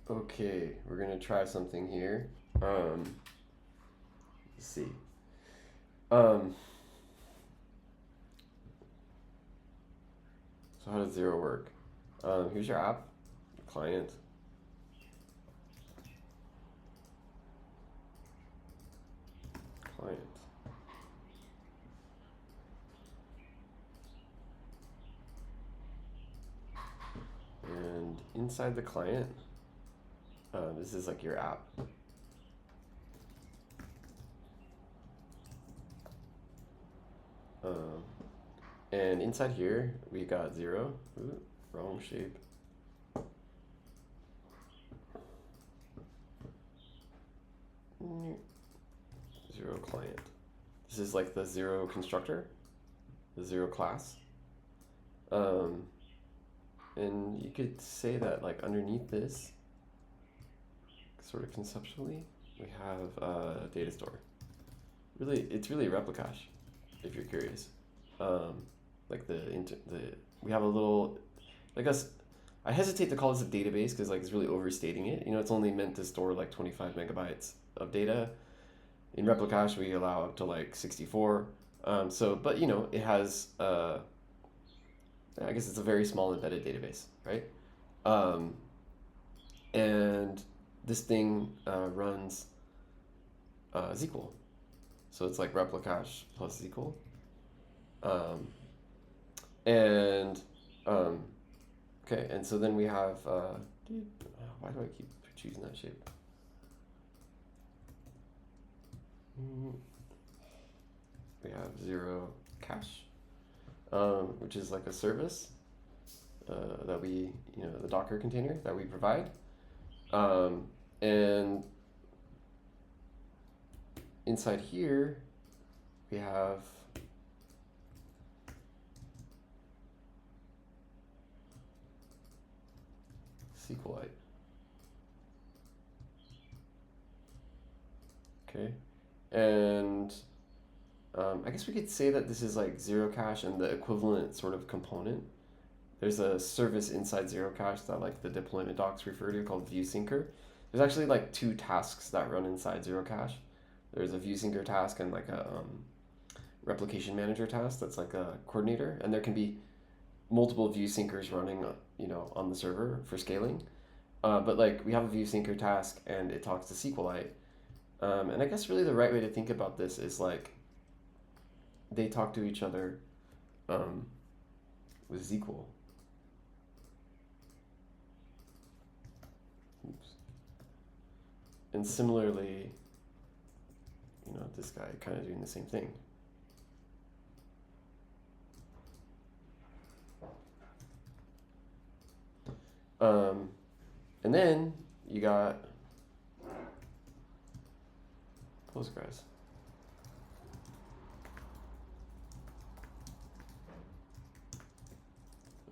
Okay, we're gonna try something here. Let's see. Um, so how does zero work? Here's your app, client, client. And inside the client, this is like your app. Um, and inside here, we got zero. Ooh, wrong shape. Zero client. This is like the zero constructor, the zero class. Um, and you could say that like underneath this, sort of conceptually, we have a data store. Really, it's really replicache, if you're curious. Like we have a little, I guess, I hesitate to call this a database because like it's really overstating it. You know, it's only meant to store like 25 megabytes of data. In replicache, we allow up to like 64. But you know, it has, I guess it's a very small embedded database, right? Um, and this thing runs SQL. So it's like replicache plus SQL. Um, and um, okay, and so then we have, why do I keep choosing that shape? We have zero cache, which is like a service that we, you know, the Docker container that we provide. And inside here, we have SQLite. Okay, and I guess we could say that this is like zero cache and the equivalent sort of component. There's a service inside zero cache that like the deployment docs refer to called viewsyncer. There's actually like two tasks that run inside zero cache. There's a viewsyncer task and like a replication manager task that's like a coordinator, and there can be multiple view syncers running, you know, on the server for scaling. But like we have a view syncer task and it talks to SQLite. And I guess really the right way to think about this is like they talk to each other um, with SQL. Oops. And similarly, you know, this guy kind of doing the same thing. And then you got Postgres.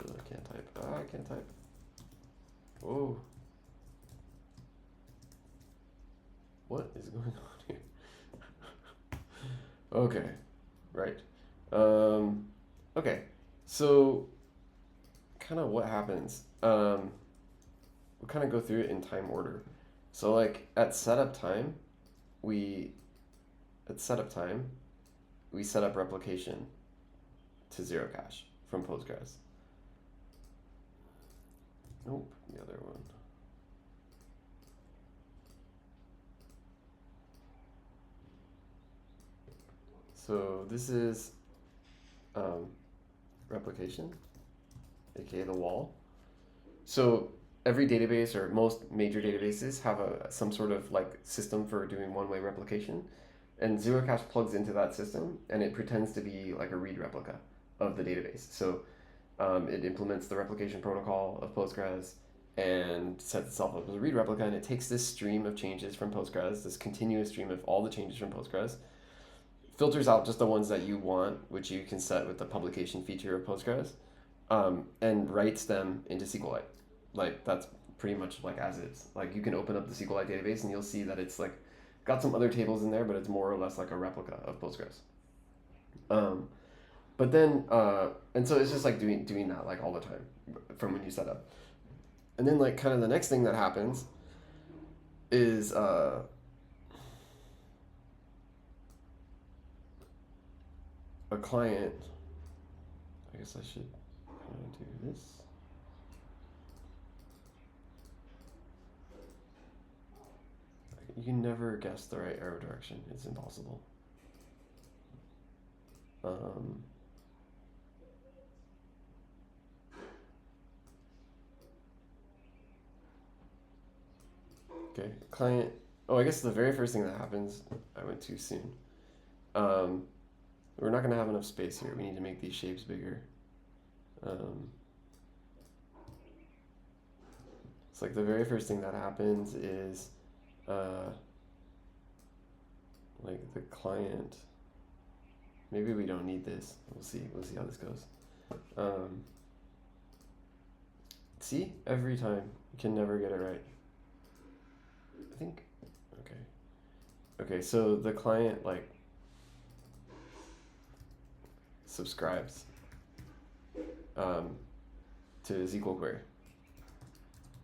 Ugh, I can't type. I can't type. Whoa. What is going on here? Okay, right. Okay, so kind of what happens. We'll kind of go through it in time order. So like at setup time, we we set up replication to zero cache from Postgres. Nope, the other one. So this is replication, aka the wall. So every database or most major databases have some sort of like system for doing one-way replication, and zero cache plugs into that system and it pretends to be like a read replica of the database. So it implements the replication protocol of Postgres and sets itself up as a read replica, and it takes this stream of changes from Postgres, this continuous stream of all the changes from Postgres, filters out just the ones that you want, which you can set with the publication feature of Postgres, and writes them into SQLite. Like that's pretty much like as is. Like you can open up the SQLite database and you'll see that it's like got some other tables in there, but it's more or less like a replica of Postgres. Um, but then, and so it's just like doing that like all the time from when you set up. And then like kind of the next thing that happens is a client. I guess I should do this. You can never guess the right arrow direction. It's impossible. Okay, client. Oh, I guess the very first thing that happens, I went too soon. We're not going to have enough space here. We need to make these shapes bigger. It's like the very first thing that happens is like the client. Maybe we don't need this. We'll see how this goes. See, every time you can never get it right. I think. Okay, so the client like subscribes to his SQL query.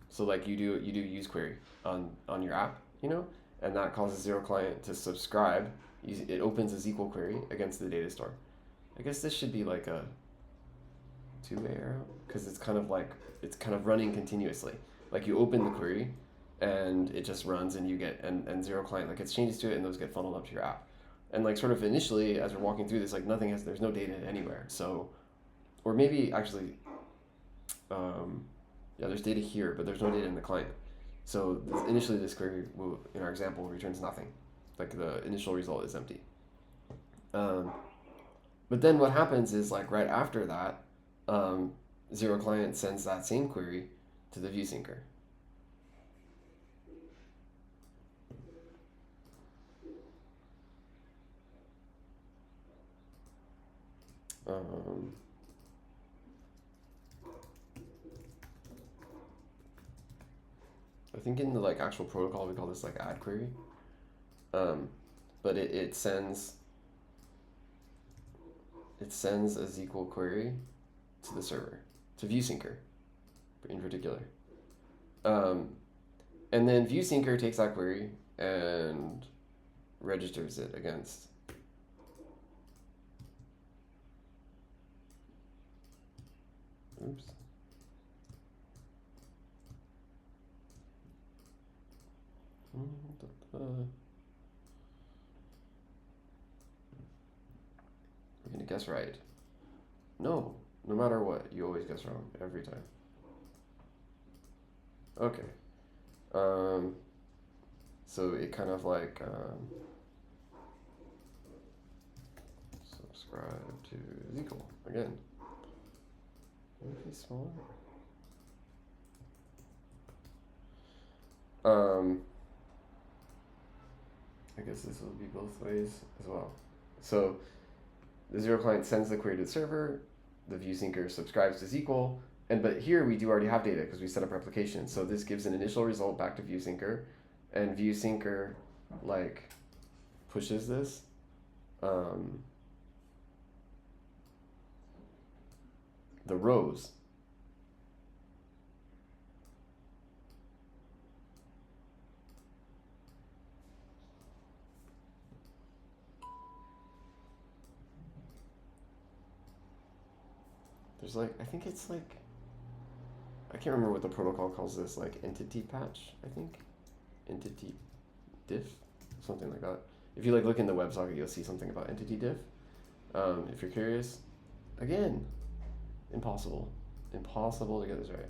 So like you do use query on your app, you know, and that causes zero client to subscribe. It opens a SQL query against the data store. I guess this should be like a two-way arrow because it's kind of running continuously. Like you open the query and it just runs and you get and zero client like it's changes to it and those get funneled up to your app. And like sort of initially as we're walking through this, like there's no data anywhere. So, or maybe actually, yeah, there's data here, but there's no data in the client. So initially this query will, in our example, returns nothing. Like the initial result is empty. But then what happens is like right after that, zero client sends that same query to the view syncer. I think in the like actual protocol we call this like add query, but it sends a SQL query to the server, to view syncer, in particular, and then view syncer takes that query and registers it against. Oops. I'm gonna guess right. No matter what, you always guess wrong every time. Okay. So it kind of like subscribe to SQL again. Maybe smaller. I guess this will be both ways as well. So the zero client sends the query to the server, the view syncer subscribes to SQL, but here we do already have data because we set up replication. So this gives an initial result back to view syncer, and view syncer like pushes this. The rows. There's like, I think it's like, I can't remember what the protocol calls this, like entity patch, I think. Entity diff, something like that. If you like look in the WebSocket, you'll see something about entity diff. If you're curious, again, impossible to get this right.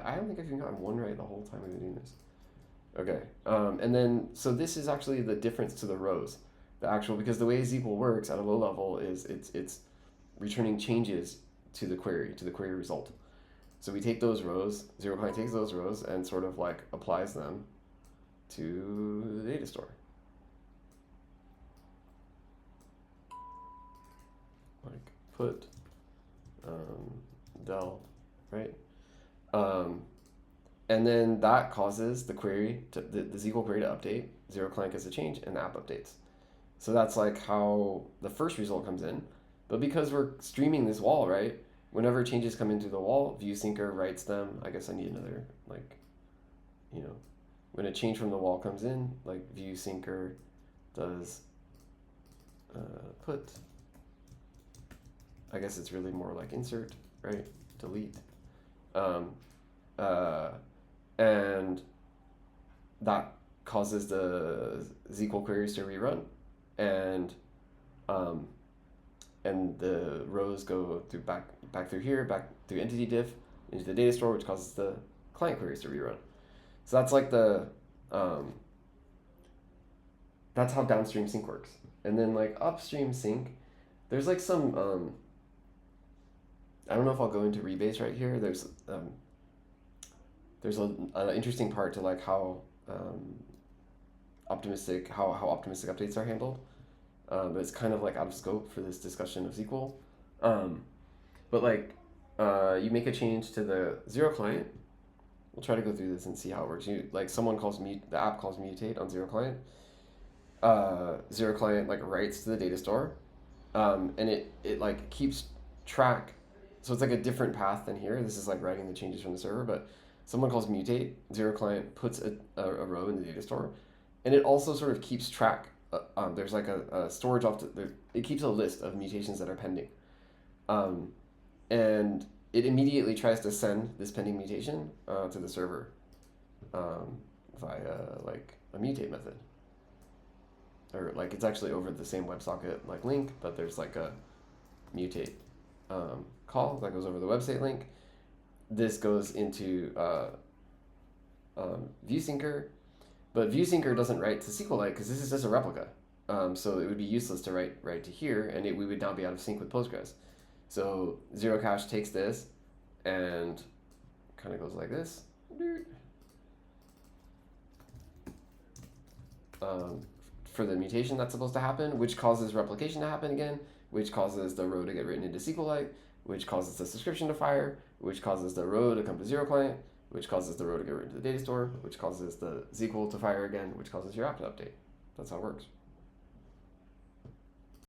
I don't think I've even gotten one right the whole time we've been doing this. Okay, and then, so this is actually the difference to the rows. The actual, because the way SQL works at a low level is it's returning changes to the query result. So we take those rows, zero client takes those rows and sort of like applies them to the data store. Like put del, right? And then that causes the query to the SQL query to update. Zero client gets a change and the app updates. So that's like how the first result comes in. But because we're streaming this wall, right? Whenever changes come into the wall, view syncer writes them. I guess I need another, like, you know, when a change from the wall comes in, like view syncer does put, I guess it's really more like insert, right? Delete. And that causes the SQL queries to rerun, and the rows go through back through here, back through entity diff into the data store, which causes the client queries to rerun. So that's like the that's how downstream sync works. And then like upstream sync, there's like some I don't know if I'll go into rebase right here. There's an interesting part to like how optimistic updates are handled, but it's kind of like out of scope for this discussion of SQL. But like you make a change to the zero client. We'll try to go through this and see how it works. Someone calls the app calls mutate on zero client. Zero client like writes to the data store, and it like keeps track. So it's like a different path than here. This is like writing the changes from the server, but someone calls mutate, zero client puts a row in the data store, and it also sort of keeps track. There's like a storage it keeps a list of mutations that are pending, and it immediately tries to send this pending mutation to the server via like a mutate method. Or like it's actually over the same WebSocket like link, but there's like a mutate call that goes over the website link. This goes into ViewSyncer, but ViewSyncer doesn't write to SQLite because this is just a replica. So it would be useless to write to here, and we would not be out of sync with Postgres. So Zero Cache takes this and kind of goes like this. For the mutation that's supposed to happen, which causes replication to happen again, which causes the row to get written into SQLite, which causes the subscription to fire, which causes the row to come to zero client, which causes the row to get written to the data store, which causes the SQL to fire again, which causes your app to update. That's how it works.